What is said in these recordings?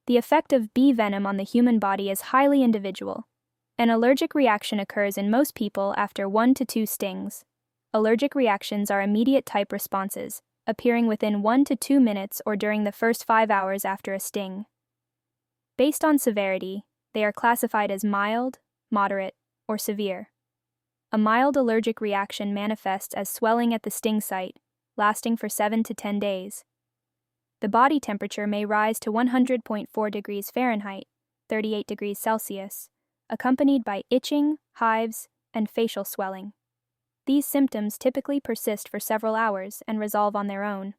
The effect of bee venom on the human body is highly individual. An allergic reaction occurs in most people after 1 to 2 stings. Allergic reactions are immediate type responses, appearing within 1 to 2 minutes or during the first 5 hours after a sting. Based on severity, they are classified as mild, moderate, or severe. A mild allergic reaction manifests as swelling at the sting site, lasting for 7 to 10 days. The body temperature may rise to 100.4 degrees Fahrenheit, 38 degrees Celsius, accompanied by itching, hives, and facial swelling. These symptoms typically persist for several hours and resolve on their own.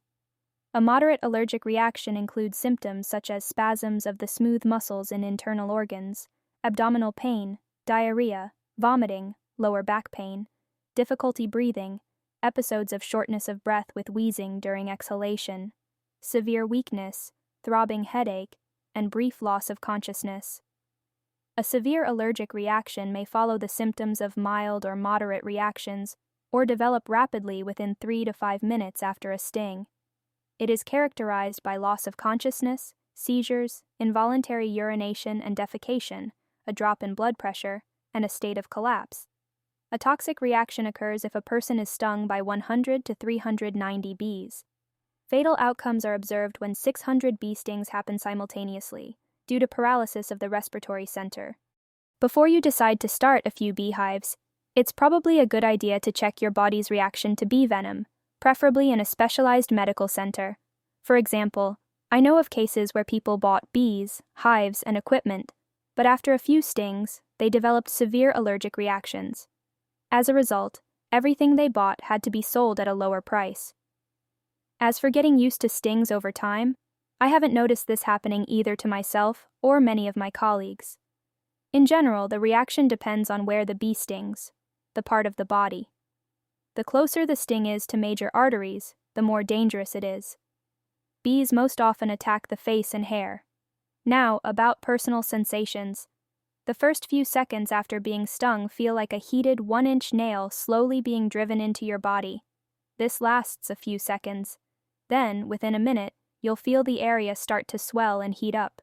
A moderate allergic reaction includes symptoms such as spasms of the smooth muscles in internal organs, abdominal pain, diarrhea, vomiting, lower back pain, difficulty breathing, episodes of shortness of breath with wheezing during exhalation, severe weakness, throbbing headache, and brief loss of consciousness. A severe allergic reaction may follow the symptoms of mild or moderate reactions or develop rapidly within 3 to 5 minutes after a sting. It is characterized by loss of consciousness, seizures, involuntary urination and defecation, a drop in blood pressure, and a state of collapse. A toxic reaction occurs if a person is stung by 100 to 390 bees. Fatal outcomes are observed when 600 bee stings happen simultaneously, due to paralysis of the respiratory center. Before you decide to start a few beehives, it's probably a good idea to check your body's reaction to bee venom, preferably in a specialized medical center. For example, I know of cases where people bought bees, hives, and equipment, but after a few stings, they developed severe allergic reactions. As a result, everything they bought had to be sold at a lower price. As for getting used to stings over time, I haven't noticed this happening either to myself or many of my colleagues. In general, the reaction depends on where the bee stings, the part of the body. The closer the sting is to major arteries, the more dangerous it is. Bees most often attack the face and hair. Now, about personal sensations. The first few seconds after being stung feel like a heated 1-inch nail slowly being driven into your body. This lasts a few seconds. Then, within a minute, you'll feel the area start to swell and heat up.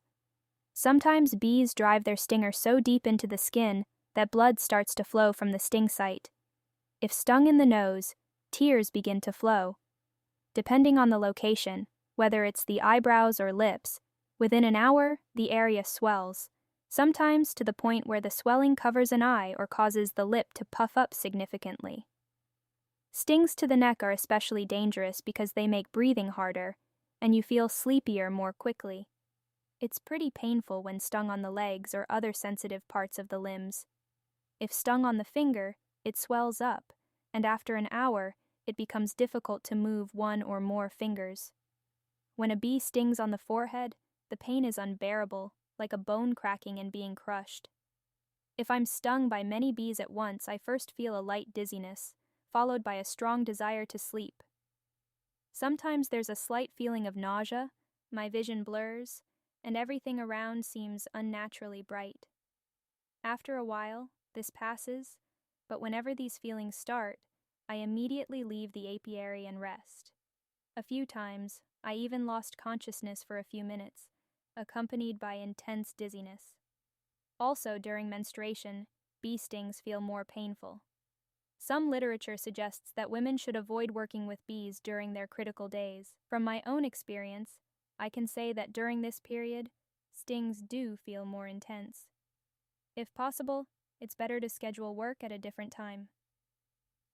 Sometimes bees drive their stinger so deep into the skin that blood starts to flow from the sting site. If stung in the nose, tears begin to flow. Depending on the location, whether it's the eyebrows or lips, within an hour, the area swells, sometimes to the point where the swelling covers an eye or causes the lip to puff up significantly. Stings to the neck are especially dangerous because they make breathing harder, and you feel sleepier more quickly. It's pretty painful when stung on the legs or other sensitive parts of the limbs. If stung on the finger, it swells up, and after an hour, it becomes difficult to move one or more fingers. When a bee stings on the forehead, the pain is unbearable, like a bone cracking and being crushed. If I'm stung by many bees at once, I first feel a light dizziness, followed by a strong desire to sleep. Sometimes there's a slight feeling of nausea, my vision blurs, and everything around seems unnaturally bright. After a while, this passes, but whenever these feelings start, I immediately leave the apiary and rest. A few times, I even lost consciousness for a few minutes, accompanied by intense dizziness. Also, during menstruation, bee stings feel more painful. Some literature suggests that women should avoid working with bees during their critical days. From my own experience, I can say that during this period, stings do feel more intense. If possible, it's better to schedule work at a different time.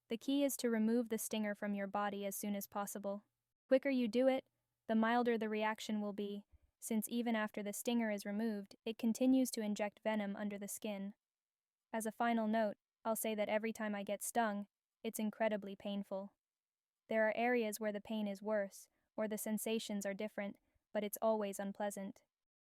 The key is to remove the stinger from your body as soon as possible. The quicker you do it, the milder the reaction will be, since even after the stinger is removed, it continues to inject venom under the skin. As a final note, I'll say that every time I get stung, it's incredibly painful. There are areas where the pain is worse, or the sensations are different, but it's always unpleasant.